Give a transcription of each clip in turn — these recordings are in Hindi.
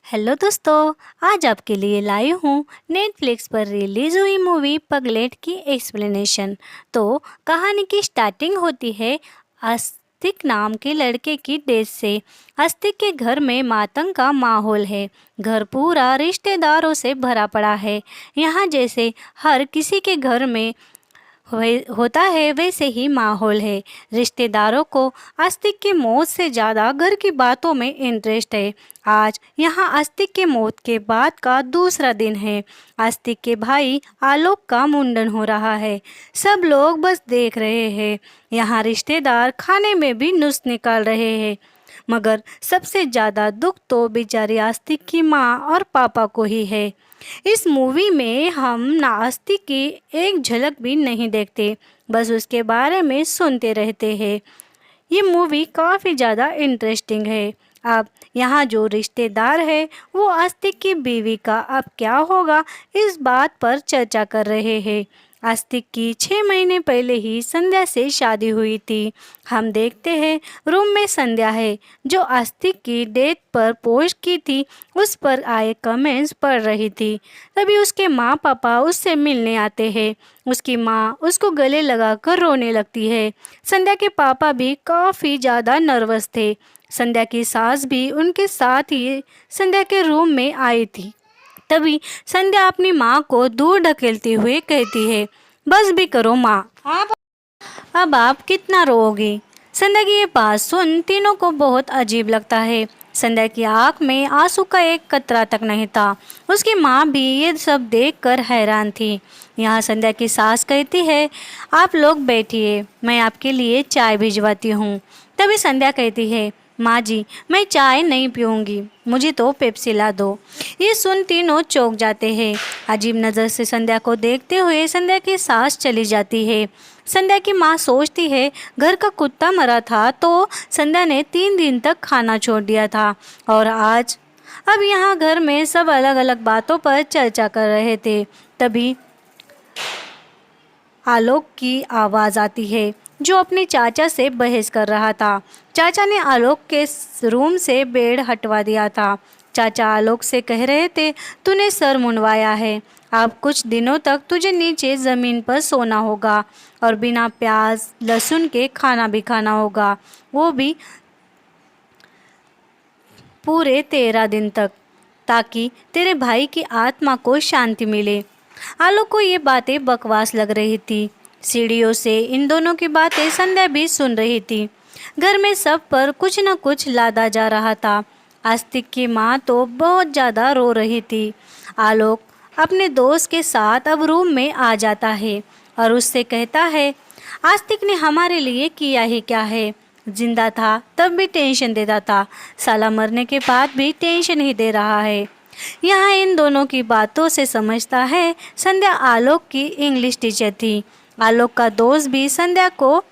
हेलो दोस्तों, आज आपके लिए लाई हूँ नेटफ्लिक्स पर रिलीज हुई मूवी पगलेट की एक्सप्लेनेशन। तो कहानी की स्टार्टिंग होती है आस्तिक नाम के लड़के की डेथ से। आस्तिक के घर में मातंग का माहौल है। घर पूरा रिश्तेदारों से भरा पड़ा है। यहाँ जैसे हर किसी के घर में होता है वैसे ही माहौल है। रिश्तेदारों को आस्तिक की मौत से ज़्यादा घर की बातों में इंटरेस्ट है। आज यहाँ आस्तिक के मौत के बाद का दूसरा दिन है। आस्तिक के भाई आलोक का मुंडन हो रहा है। सब लोग बस देख रहे हैं। यहाँ रिश्तेदार खाने में भी नुक्स निकाल रहे हैं। मगर सबसे ज़्यादा दुख तो बेचारी आस्तिक की माँ और पापा को ही है। इस मूवी में हम नास्तिक की एक झलक भी नहीं देखते, बस उसके बारे में सुनते रहते हैं। ये मूवी काफ़ी ज़्यादा इंटरेस्टिंग है। अब यहाँ जो रिश्तेदार है वो आस्तिक की बीवी का अब क्या होगा, इस बात पर चर्चा कर रहे हैं। आस्तिक की 6 महीने पहले ही संध्या से शादी हुई थी। हम देखते हैं रूम में संध्या है जो आस्तिक की डेथ पर पोस्ट की थी, उस पर आए कमेंट्स पढ़ रही थी। तभी उसके माँ पापा उससे मिलने आते हैं। उसकी माँ उसको गले लगाकर रोने लगती है। संध्या के पापा भी काफ़ी ज़्यादा नर्वस थे। संध्या की सास भी उनके साथ ही संध्या के रूम में आई थी। तभी संध्या अपनी माँ को दूर ढकेलते हुए कहती है, बस भी करो माँ, अब आप कितना रोओगी। संध्या की ये बात सुन तीनों को बहुत अजीब लगता है। संध्या की आंख में आंसू का एक कतरा तक नहीं था। उसकी माँ भी ये सब देखकर हैरान थी। यहाँ संध्या की सास कहती है, आप लोग बैठिए, मैं आपके लिए चाय भिजवाती हूँ। तभी संध्या कहती है, माँ जी मैं चाय नहीं पीऊँगी, मुझे तो पेप्सी ला दो। ये सुन तीनों चौंक जाते हैं। अजीब नज़र से संध्या को देखते हुए संध्या की सास चली जाती है। संध्या की माँ सोचती है घर का कुत्ता मरा था तो संध्या ने 3 दिन तक खाना छोड़ दिया था और आज। अब यहाँ घर में सब अलग अलग बातों पर चर्चा कर रहे थे। तभी आलोक की आवाज़ आती है जो अपने चाचा से बहस कर रहा था। चाचा ने आलोक के रूम से बेड हटवा दिया था। चाचा आलोक से कह रहे थे, तूने सर मुंडवाया है, अब कुछ दिनों तक तुझे नीचे ज़मीन पर सोना होगा और बिना प्याज लहसुन के खाना भी खाना होगा, वो भी पूरे 13 दिन तक, ताकि तेरे भाई की आत्मा को शांति मिले। आलोक को ये बातें बकवास लग रही थी। सीढ़ियों से इन दोनों की बातें संध्या भी सुन रही थी। घर में सब पर कुछ न कुछ लादा जा रहा था। आस्तिक की माँ तो बहुत ज़्यादा रो रही थी। आलोक अपने दोस्त के साथ अब रूम में आ जाता है और उससे कहता है, आस्तिक ने हमारे लिए किया ही क्या है। जिंदा था तब भी टेंशन देता था, साला मरने के बाद भी टेंशन ही दे रहा है। यहाँ इन दोनों की बातों से समझता है संध्या आलोक की इंग्लिश टीचर थी। आलोक का दोस्त भी संध्या को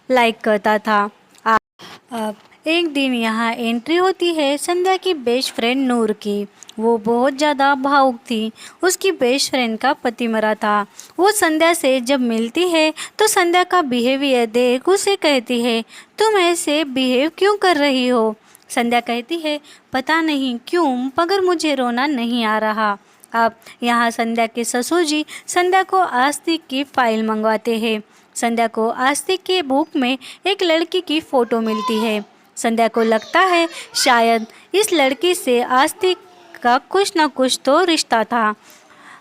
लाइक करता था। अब एक दिन यहाँ एंट्री होती है संध्या की बेस्ट फ्रेंड नूर की। वो बहुत ज़्यादा भावुक थी। उसकी बेस्ट फ्रेंड का पति मरा था। वो संध्या से जब मिलती है तो संध्या का बिहेवियर देख उसे कहती है, तुम ऐसे बिहेव क्यों कर रही हो। संध्या कहती है, पता नहीं क्यों मगर मुझे रोना नहीं आ रहा। अब यहाँ संध्या के ससुर जी संध्या को आस्तिक की फाइल मंगवाते हैं। संध्या को आस्तिक के बुक में एक लड़की की फ़ोटो मिलती है। संध्या को लगता है शायद इस लड़की से आस्तिक का कुछ न कुछ तो रिश्ता था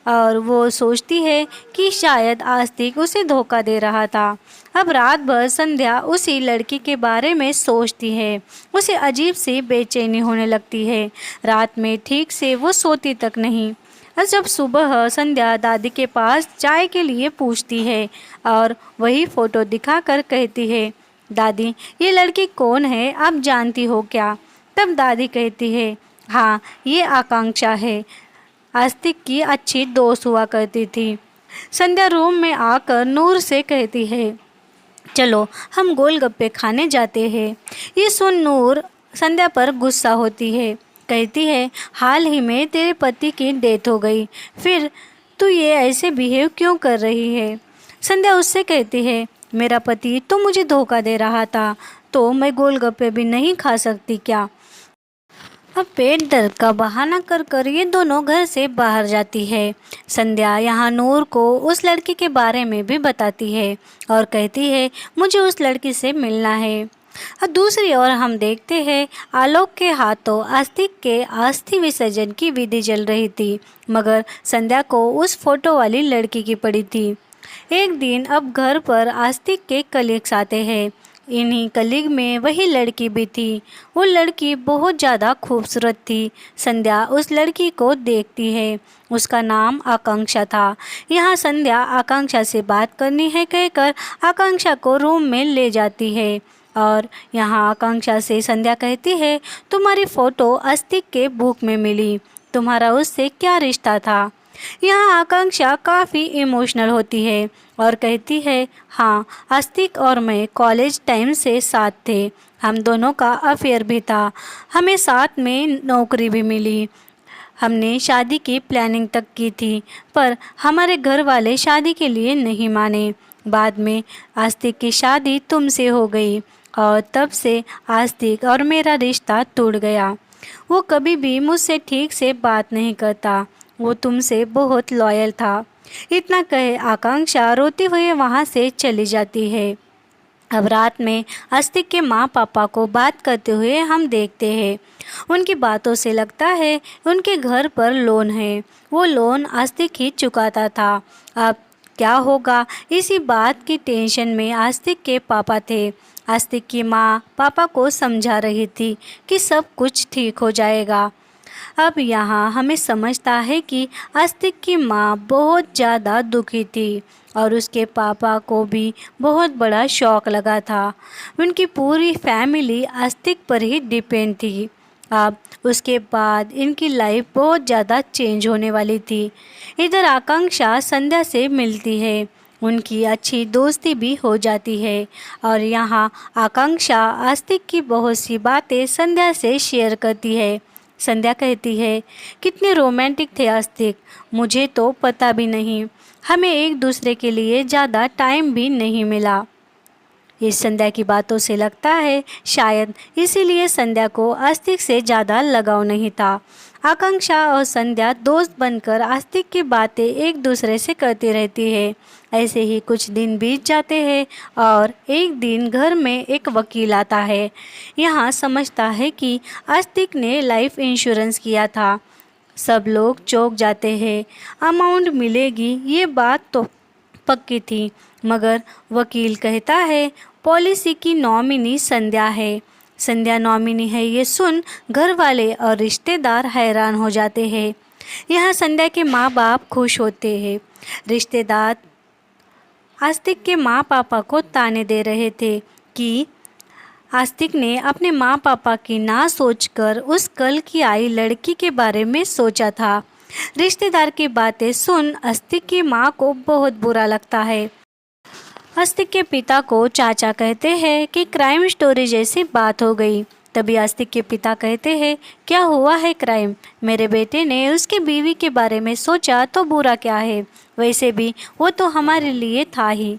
और वो सोचती है कि शायद आस्तिक उसे धोखा दे रहा था। अब रात भर संध्या उसी लड़की के बारे में सोचती है। उसे अजीब सी बेचैनी होने लगती है। रात में ठीक से वो सोती तक नहीं। और जब सुबह संध्या दादी के पास चाय के लिए पूछती है और वही फ़ोटो दिखाकर कहती है, दादी ये लड़की कौन है, आप जानती हो क्या। तब दादी कहती है, हाँ ये आकांक्षा है, आस्तिक की अच्छी दोस्त हुआ करती थी। संध्या रूम में आकर नूर से कहती है, चलो हम गोलगप्पे खाने जाते हैं। ये सुन नूर संध्या पर गुस्सा होती है। कहती है, हाल ही में तेरे पति की डेथ हो गई, फिर तू ये ऐसे बिहेव क्यों कर रही है। संध्या उससे कहती है, मेरा पति तो मुझे धोखा दे रहा था, तो मैं गोलगप्पे भी नहीं खा सकती क्या। अब पेट दर्द का बहाना कर कर ये दोनों घर से बाहर जाती है। संध्या यहाँ नूर को उस लड़की के बारे में भी बताती है और कहती है मुझे उस लड़की से मिलना है। और दूसरी ओर हम देखते हैं आलोक के हाथों आस्तिक के अस्थि विसर्जन की विधि चल रही थी, मगर संध्या को उस फोटो वाली लड़की की पड़ी थी। एक दिन अब घर पर आस्तिक के कलीग्स आते हैं। इन्हीं कलीग में वही लड़की भी थी। वो लड़की बहुत ज़्यादा खूबसूरत थी। संध्या उस लड़की को देखती है। उसका नाम आकांक्षा था। यहाँ संध्या आकांक्षा से बात करनी है कहकर आकांक्षा को रूम में ले जाती है और यहाँ आकांक्षा से संध्या कहती है तुम्हारी फ़ोटो आस्तिक के बुक में मिली, तुम्हारा उससे क्या रिश्ता था। यहाँ आकांक्षा काफ़ी इमोशनल होती है और कहती है हाँ, आस्तिक और मैं कॉलेज टाइम से साथ थे, हम दोनों का अफेयर भी था, हमें साथ में नौकरी भी मिली, हमने शादी की प्लानिंग तक की थी, पर हमारे घर वाले शादी के लिए नहीं माने। बाद में आस्तिक की शादी तुमसे हो गई और तब से आस्तिक और मेरा रिश्ता टूट गया। वो कभी भी मुझसे ठीक से बात नहीं करता, वो तुमसे बहुत लॉयल था। इतना कहे आकांक्षा रोती हुई वहाँ से चली जाती है। अब रात में आस्तिक के माँ पापा को बात करते हुए हम देखते हैं। उनकी बातों से लगता है उनके घर पर लोन है, वो लोन आस्तिक ही चुकाता था। अब क्या होगा इसी बात की टेंशन में आस्तिक के पापा थे। आस्तिक की माँ पापा को समझा रही थी कि सब कुछ ठीक हो जाएगा। अब यहाँ हमें समझता है कि आस्तिक की माँ बहुत ज़्यादा दुखी थी और उसके पापा को भी बहुत बड़ा शौक लगा था। उनकी पूरी फैमिली आस्तिक पर ही डिपेंड थी। अब उसके बाद इनकी लाइफ बहुत ज़्यादा चेंज होने वाली थी। इधर आकांक्षा संध्या से मिलती है, उनकी अच्छी दोस्ती भी हो जाती है और यहाँ आकांक्षा आस्तिक की बहुत सी बातें संध्या से शेयर करती है। संध्या कहती है कितने रोमांटिक थे आस्तिक, मुझे तो पता भी नहीं, हमें एक दूसरे के लिए ज़्यादा टाइम भी नहीं मिला। इस संध्या की बातों से लगता है शायद इसीलिए संध्या को आस्तिक से ज़्यादा लगाव नहीं था। आकांक्षा और संध्या दोस्त बनकर आस्तिक की बातें एक दूसरे से करती रहती है। ऐसे ही कुछ दिन बीत जाते हैं और एक दिन घर में एक वकील आता है। यहाँ समझता है कि आस्तिक ने लाइफ इंश्योरेंस किया था। सब लोग चौंक जाते हैं। अमाउंट मिलेगी ये बात तो पक्की थी, मगर वकील कहता है पॉलिसी की नॉमिनी संध्या है। संध्या नॉमिनी है ये सुन घर वाले और रिश्तेदार हैरान हो जाते हैं। यहाँ संध्या के माँ बाप खुश होते हैं। रिश्तेदार आस्तिक के माँ पापा को ताने दे रहे थे कि आस्तिक ने अपने माँ पापा की ना सोचकर उस कल की आई लड़की के बारे में सोचा था। रिश्तेदार की बातें सुन आस्तिक की माँ को बहुत बुरा लगता है। आस्तिक के पिता को चाचा कहते हैं कि क्राइम स्टोरी जैसी बात हो गई। तभी आस्तिक के पिता कहते हैं क्या हुआ है क्राइम, मेरे बेटे ने उसके बीवी के बारे में सोचा तो बुरा क्या है, वैसे भी वो तो हमारे लिए था ही।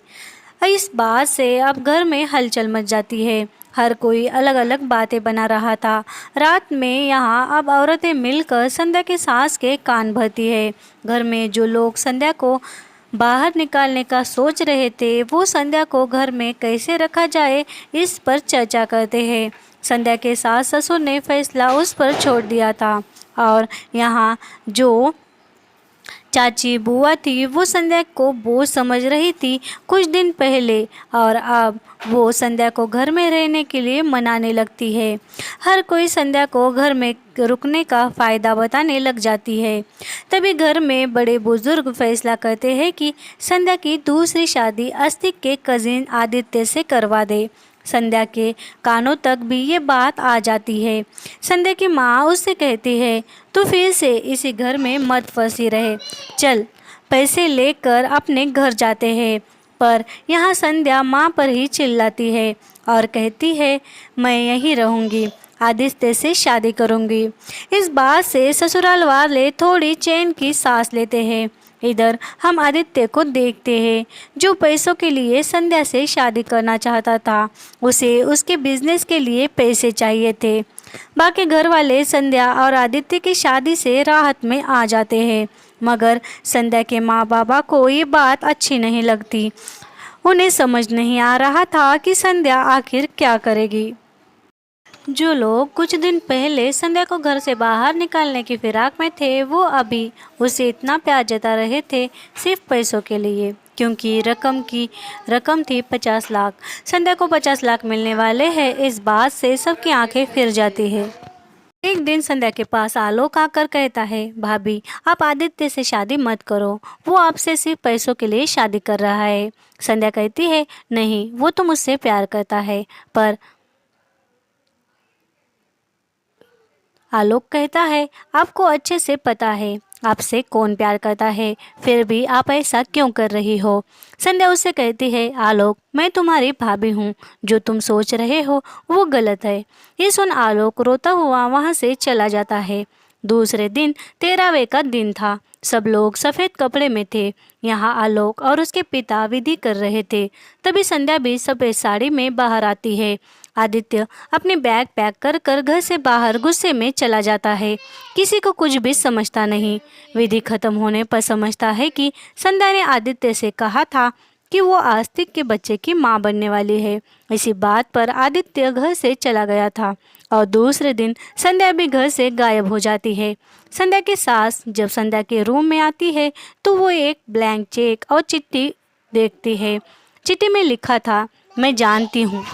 इस बात से अब घर में हलचल मच जाती है। हर कोई अलग अलग बातें बना रहा था। रात में यहाँ अब औरतें मिलकर संध्या के सास के कान भरती है। घर में जो लोग संध्या को बाहर निकालने का सोच रहे थे वो संध्या को घर में कैसे रखा जाए इस पर चर्चा करते हैं। संध्या के सास ससुर ने फैसला उस पर छोड़ दिया था और यहाँ जो चाची बुआ थी वो संध्या को बोझ समझ रही थी कुछ दिन पहले और अब वो संध्या को घर में रहने के लिए मनाने लगती है। हर कोई संध्या को घर में रुकने का फ़ायदा बताने लग जाती है। तभी घर में बड़े बुजुर्ग फैसला करते हैं कि संध्या की दूसरी शादी आस्तिक के कजिन आदित्य से करवा दे। संध्या के कानों तक भी ये बात आ जाती है। संध्या की माँ उससे कहती है तो फिर से इसी घर में मत फंसी रहे, चल पैसे लेकर अपने घर जाते हैं। पर यहाँ संध्या माँ पर ही चिल्लाती है और कहती है मैं यहीं रहूँगी, आदित्य से शादी करूँगी। इस बात से ससुराल वाले थोड़ी चैन की सांस लेते हैं। इधर हम आदित्य को देखते हैं जो पैसों के लिए संध्या से शादी करना चाहता था। उसे उसके बिजनेस के लिए पैसे चाहिए थे। बाकी घर वाले संध्या और आदित्य की शादी से राहत में आ जाते हैं, मगर संध्या के माँ बाबा को ये बात अच्छी नहीं लगती। उन्हें समझ नहीं आ रहा था कि संध्या आखिर क्या करेगी। जो लोग कुछ दिन पहले संध्या को घर से बाहर निकालने की फिराक में थे, वो अभी उसे इतना प्यार जता रहे थे सिर्फ पैसों के लिए, क्योंकि रकम थी 50 लाख। संध्या को 50 लाख मिलने वाले हैं, इस बात से सबकी आंखें फिर जाती है। एक दिन संध्या के पास आलोक आकर कहता है, भाभी आप आदित्य से शादी मत करो, वो आपसे सिर्फ पैसों के लिए शादी कर रहा है। संध्या कहती है, नहीं, वो तो मुझसे प्यार करता है। पर आलोक कहता है, आपको अच्छे से पता है आपसे कौन प्यार करता है, फिर भी आप ऐसा क्यों कर रही हो। संध्या उससे कहती है, आलोक मैं तुम्हारी भाभी हूँ, जो तुम सोच रहे हो वो गलत है। ये सुन आलोक रोता हुआ वहाँ से चला जाता है। दूसरे दिन 13वें का दिन था। सब लोग सफ़ेद कपड़े में थे। यहाँ आलोक और उसके पिता विधि कर रहे थे। तभी संध्या भी सफ़ेद साड़ी में बाहर आती है। आदित्य अपने बैग पैक कर कर घर से बाहर गुस्से में चला जाता है। किसी को कुछ भी समझता नहीं। विधि खत्म होने पर समझता है कि संध्या ने आदित्य से कहा था कि वो आस्तिक के बच्चे की मां बनने वाली है। इसी बात पर आदित्य घर से चला गया था और दूसरे दिन संध्या भी घर से गायब हो जाती है। संध्या की सास जब संध्या के रूम में आती है तो वो एक ब्लैंक चेक और चिट्ठी देखती है। चिट्ठी में लिखा था, मैं जानती हूँ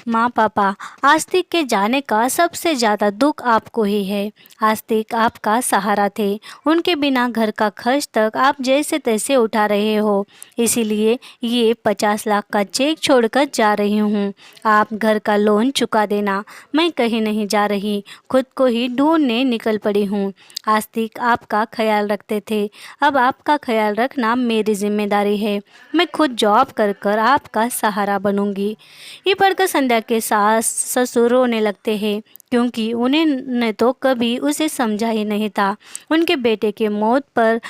माँ पापा, आस्तिक के जाने का सबसे ज़्यादा दुख आपको ही है। आस्तिक आपका सहारा थे, उनके बिना घर का खर्च तक आप जैसे तैसे उठा रहे हो, इसीलिए ये 50 लाख का चेक छोड़कर जा रही हूँ। आप घर का लोन चुका देना। मैं कहीं नहीं जा रही, खुद को ही ढूंढने निकल पड़ी हूँ। आस्तिक आपका ख्याल रखते थे, अब आपका ख्याल रखना मेरी जिम्मेदारी है। मैं खुद जॉब कर कर आपका सहारा बनूंगी। ये पढ़कर संध्या के सास ससुर रोने लगते हैं, क्योंकि उन्हें तो कभी उसे समझा ही नहीं था। उनके बेटे के मौत पर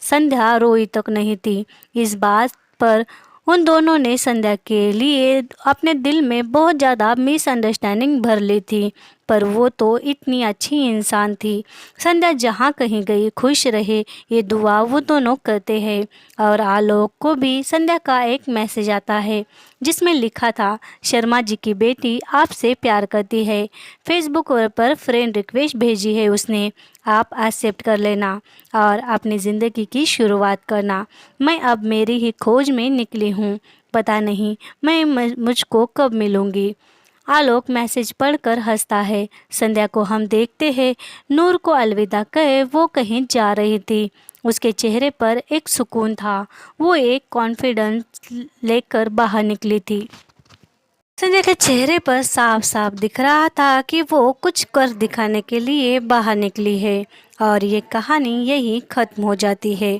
संध्या रोई तक नहीं थी। इस बात पर उन दोनों ने संध्या के लिए अपने दिल में बहुत ज़्यादा मिसअंडरस्टैंडिंग भर ली थी, पर वो तो इतनी अच्छी इंसान थी। संध्या जहाँ कहीं गई खुश रहे, ये दुआ वो दोनों करते हैं। और आलोक को भी संध्या का एक मैसेज आता है जिसमें लिखा था, शर्मा जी की बेटी आपसे प्यार करती है। फेसबुक पर फ्रेंड रिक्वेस्ट भेजी है उसने, आप एक्सेप्ट कर लेना और अपनी ज़िंदगी की शुरुआत करना। मैं अब मेरी ही खोज में निकली हूँ, पता नहीं मैं मुझको कब मिलूँगी। आलोक मैसेज पढ़कर हंसता है। संध्या को हम देखते हैं नूर को अलविदा कहे वो कहीं जा रही थी। उसके चेहरे पर एक सुकून था, वो एक कॉन्फिडेंस लेकर बाहर निकली थी। संजय के चेहरे पर साफ साफ दिख रहा था कि वो कुछ कर दिखाने के लिए बाहर निकली है और ये कहानी यही खत्म हो जाती है।